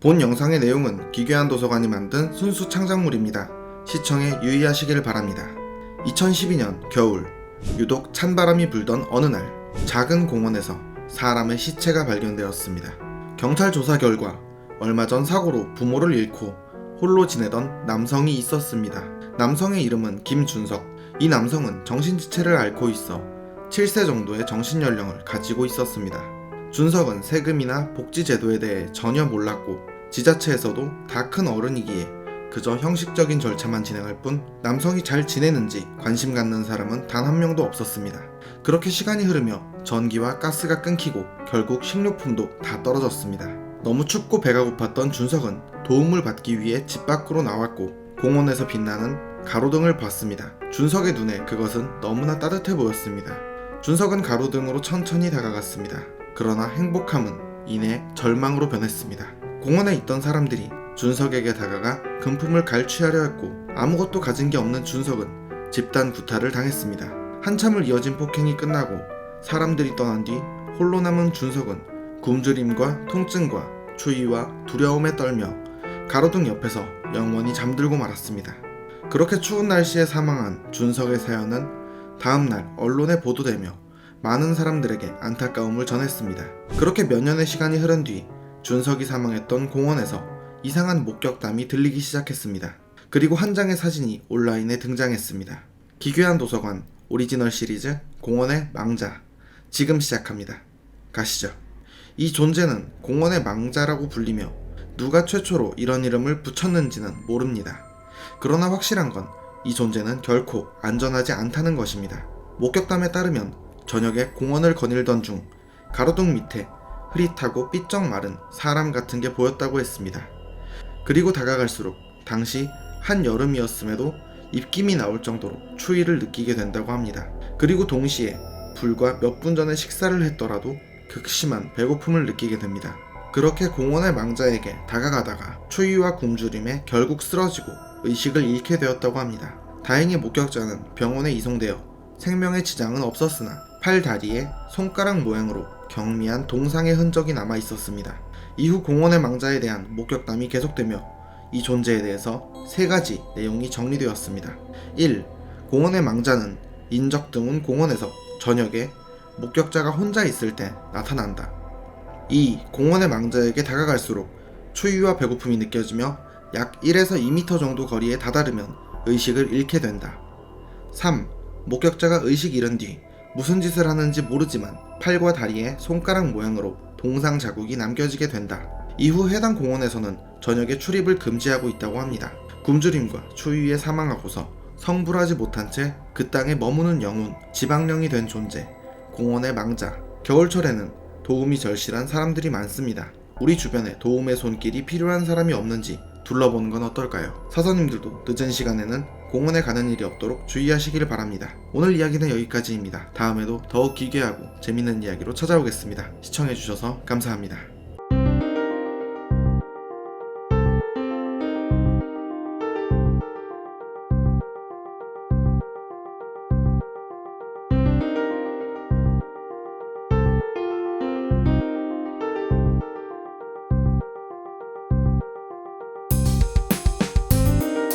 본 영상의 내용은 기괴한 도서관이 만든 순수 창작물입니다. 시청에 유의하시길 바랍니다. 2012년 겨울, 유독 찬바람이 불던 어느 날, 작은 공원에서 사람의 시체가 발견되었습니다. 경찰 조사 결과 얼마 전 사고로 부모를 잃고 홀로 지내던 남성이 있었습니다. 남성의 이름은 김준석. 이 남성은 정신지체를 앓고 있어 7세 정도의 정신연령을 가지고 있었습니다. 준석은 세금이나 복지제도에 대해 전혀 몰랐고 지자체에서도 다 큰 어른이기에 그저 형식적인 절차만 진행할 뿐 남성이 잘 지내는지 관심 갖는 사람은 단 한 명도 없었습니다. 그렇게 시간이 흐르며 전기와 가스가 끊기고 결국 식료품도 다 떨어졌습니다. 너무 춥고 배가 고팠던 준석은 도움을 받기 위해 집 밖으로 나왔고 공원에서 빛나는 가로등을 봤습니다. 준석의 눈에 그것은 너무나 따뜻해 보였습니다. 준석은 가로등으로 천천히 다가갔습니다. 그러나 행복함은 이내 절망으로 변했습니다. 공원에 있던 사람들이 준석에게 다가가 금품을 갈취하려 했고 아무것도 가진 게 없는 준석은 집단 구타를 당했습니다. 한참을 이어진 폭행이 끝나고 사람들이 떠난 뒤 홀로 남은 준석은 굶주림과 통증과 추위와 두려움에 떨며 가로등 옆에서 영원히 잠들고 말았습니다. 그렇게 추운 날씨에 사망한 준석의 사연은 다음날 언론에 보도되며 많은 사람들에게 안타까움을 전했습니다. 그렇게 몇 년의 시간이 흐른 뒤 준석이 사망했던 공원에서 이상한 목격담이 들리기 시작했습니다. 그리고 한 장의 사진이 온라인에 등장했습니다. 기괴한 도서관 오리지널 시리즈 공원의 망자, 지금 시작합니다. 가시죠. 이 존재는 공원의 망자라고 불리며 누가 최초로 이런 이름을 붙였는지는 모릅니다. 그러나 확실한 건 이 존재는 결코 안전하지 않다는 것입니다. 목격담에 따르면 저녁에 공원을 거닐던 중 가로등 밑에 흐릿하고 삐쩍 마른 사람 같은 게 보였다고 했습니다. 그리고 다가갈수록 당시 한여름이었음에도 입김이 나올 정도로 추위를 느끼게 된다고 합니다. 그리고 동시에 불과 몇 분 전에 식사를 했더라도 극심한 배고픔을 느끼게 됩니다. 그렇게 공원의 망자에게 다가가다가 추위와 굶주림에 결국 쓰러지고 의식을 잃게 되었다고 합니다. 다행히 목격자는 병원에 이송되어 생명의 지장은 없었으나 팔 다리에 손가락 모양으로 경미한 동상의 흔적이 남아 있었습니다. 이후 공원의 망자에 대한 목격담이 계속되며 이 존재에 대해서 3가지 내용이 정리되었습니다. 1. 공원의 망자는 인적 드문 공원에서 저녁에 목격자가 혼자 있을 때 나타난다. 2. 공원의 망자에게 다가갈수록 추위와 배고픔이 느껴지며 약 1에서 2m 정도 거리에 다다르면 의식을 잃게 된다. 3. 목격자가 의식 잃은 뒤 무슨 짓을 하는지 모르지만 팔과 다리에 손가락 모양으로 동상 자국이 남겨지게 된다. 이후 해당 공원에서는 저녁에 출입을 금지하고 있다고 합니다. 굶주림과 추위에 사망하고서 성불하지 못한 채 그 땅에 머무는 영혼, 지방령이 된 존재, 공원의 망자. 겨울철에는 도움이 절실한 사람들이 많습니다. 우리 주변에 도움의 손길이 필요한 사람이 없는지 둘러보는 건 어떨까요? 사서님들도 늦은 시간에는 공원에 가는 일이 없도록 주의하시길 바랍니다. 오늘 이야기는 여기까지입니다. 다음에도 더욱 기괴하고 재밌는 이야기로 찾아오겠습니다. 시청해주셔서 감사합니다.